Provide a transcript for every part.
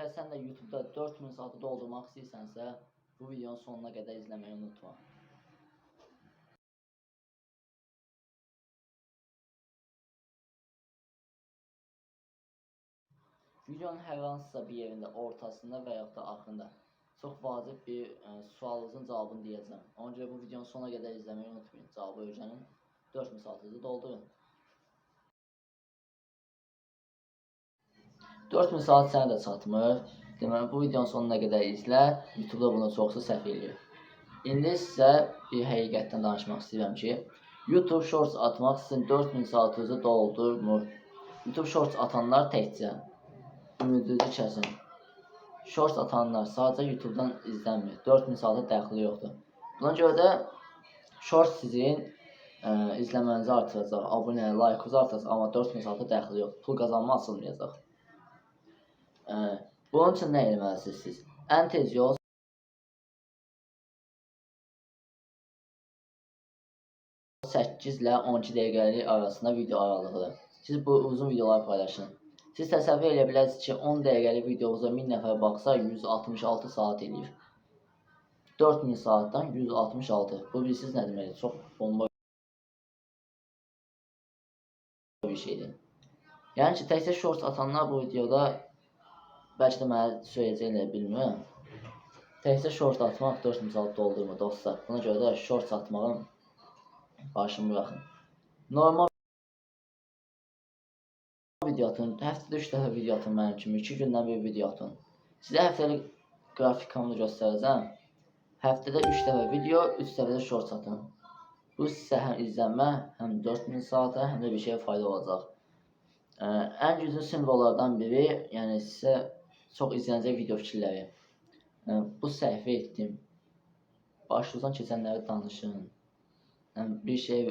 Əgər sən də YouTube'da 4000 saatı doldurmaq istəyirsənsə, bu videonun sonuna qədər izləməyi unutma. Videonun hər hansısa bir yerində, ortasında və yaxud da axırında çox vacib bir sualınızın cavabını deyəcəm. Ona görə bu videonun sonuna qədər izləməyi unutmayın. Cavabı öyrənin, 4000 saatınızı doldurun. 4000 saat sənə də çatmır. Deməli, bu videonun sonuna qədər izlə. YouTube'da bunu çoxsu səhv eləyir. İndi sizə bir həqiqətdən danışmaq istəyirəm ki, YouTube Shorts atmaq sizin 4000 saatınızı doldurmur. YouTube Shorts atanlar təkcə ümidinizi kəsin. Shorts atanlar sadəcə YouTube'dan izlənmir. 4000 saata dəxli yoxdur. Buna görə də Shorts sizin izləmənizi artıracaq, abunə, like-ınızı artıracaq, amma 4000 saata dəxli yoxdur. Pul qazanma açılmayacaq. Bunun üçün nə etməlisiniz siz? Ən tez yol 8 ilə 12 dəqiqəlik arasında video aralığıdır. Siz bu uzun videoları paylaşın. Siz təsəvvür edə bilərsiniz ki, 10 dəqiqəlik videomuza 1000 nəfər baxsa 166 saat eləyir. 4000 saatdan 166. Bu bilirsiniz nə deməkdir? Çox bomba bir şeydir. Yəni ki, təkcə shorts atanlar bu videoda bəlkə də mənə söyləyəcəklər, bilmirəm. Təkcə shorts atmaq 4000 saat doldurmur dostlar. Buna görə də shorts atmağın başını bıraxın. Normal video atın, həftədə 3 dəfə video atın mənim kimi, 2 gündən bir video atın. Sizə həftəlik qrafikamını göstərəcəm. Həftədə 3 dəfə video, 3 dəfə də shorts atın. Bu sizə həm izlənmə, həm 4000 saata, həm də bir şeyə fayda olacaq. Ən güclü simvollardan biri, yəni sizə çox izlənəcək video fikirləri. Bu səhvi etdim. Başınızdan keçənləri danışın. Bir şey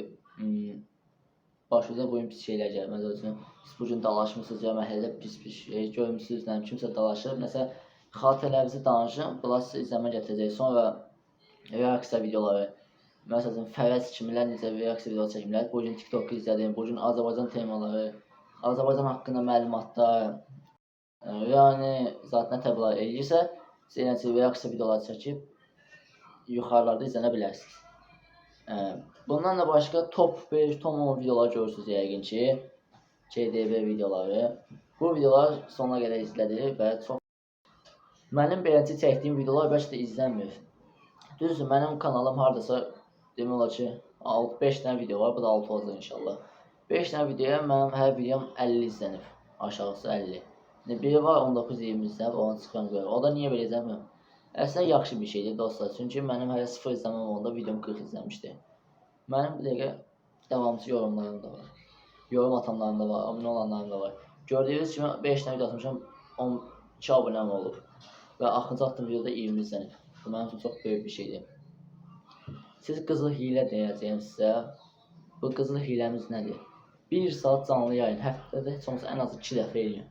başınıza qoyun pis şeylər gəlir. Məsələn, siz bugün dalaşmışsınız ya məhəllədə pis şey görmüsünüz, kimsə dalaşır. Məsələn, xatirələrinizi danışın, bunlar sizə izləmə gətirəcək. Sonra reaksiya videoları. Məsələn, Fərəz kimilər necə reaksiya video çəkimlər. Bugün TikTok izlədim, bugün Azərbaycan temaları, Azərbaycan haqqında məlumatlar. Yəni, zaten nə təbliğ edirsə, siz reaksiya videoları çəkib yuxarılarda izlənə bilərsiniz. Bundan da başqa top 5, top 10 videolar görürsünüz yəqin ki, KDB videoları. Bu videolar sonuna qədər izlədir və çox... Mənim beləncə çəkdiyim videolar bəlkə də izlənmir. Düzdür, mənim kanalım haradasa demək olar ki, 5 dənə video var, bu da 6 olacaq inşallah. 5 dənə videoya mənim hər videom 50 izlənir, aşağısı 50. Biri var 19-20 izlənir, onu çıxan görür. O da niyə belə izləmirəm? Əslində yaxşı bir şeydir dostlar, çünki mənim hələ 0 izləməm olanda videom 40 izlənmişdi. Mənim bir dəqiqə davamçı yorumlarım da var. Yorum atanlarım da var, abunə olanlarım da var. Gördüyünüz kimi 5 dənə video atmışam, 12 abunəm olub. Və axıncı atdığım videoda 20 izlənib. Bu mənim üçün çox böyük bir şeydir. Siz qızıl hilə deyəcəyim sizə. Bu qızıl hiləmiz nədir? 1 saat canlı yayın, həftədə heç olmasa ən azı 2 dəfə eləyin.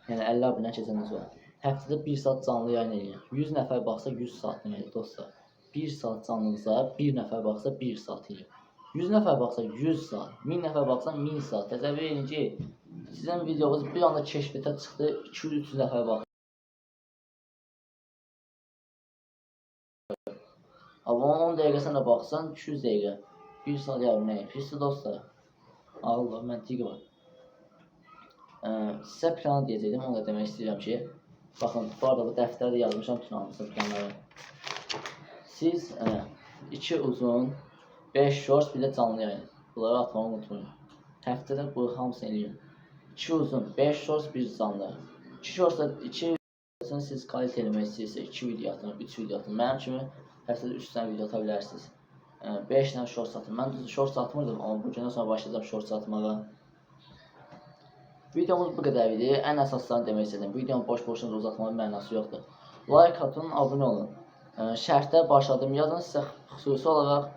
Yəni 50 abunə keçəndən sonra. Həftədə 1 saat canlı yayın eləyin. 100 nəfər baxsa 100 saat deməkdir dostlar. 1 saat canlınıza 1 nəfər baxsa 1 saat eləyin. 100 nəfər baxsa 100 saat, 1000 nəfər baxsa 1000 saat. Təsəvvür edin ki, sizin videonuz bir anda keşfətə çıxdı, 200-300 nəfər baxır. Amma 10 dəqiqəsinə baxsan 200 dəqiqə, 1 saat yarım nə? Pisdir dostlar. Allah, məntiqi var. Sizə planı deyəcəkdim, onu da demək istəyirəm ki, baxın, bu arada bu dəftərdə yazmışam bütün hamısı planları. Siz 2 uzun, 5 shorts, bir də canlı yayın. Bunları atmağı unutmayın. Həftədə bu hamısını eləyin. 2 uzun, 5 shorts, 1 canlı. 2 shortsda 2 videosunu siz kalite eləmək istəyirsə 2 video atın, 3 video atın. Mənim kimi həftədə 3 dənə video ata bilərsiniz. 5 dənə shorts atın. Mən düzdür shorts atmırdım, amma bu gündən sonra başlayacağım shorts atmağa. Videomuz bu qədər idi. Ən əsaslarını demək istədim. Videonun boş-boşuna uzatmanın mənası yoxdur. Like atın, abunə olun. Şərtdə başladım yazın, sizə xüsusi olaraq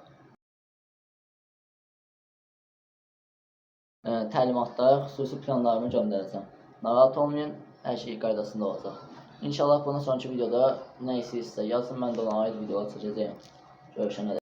təlimatları, xüsusi planlarımı göndərəcəm. Narahat olmayın, hər şey qaydasında olacaq. İnşallah bundan sonraki videoda nə istəyirsə yazın, mən də ona aid videolar çəkəcəyim. Görüşənə dək.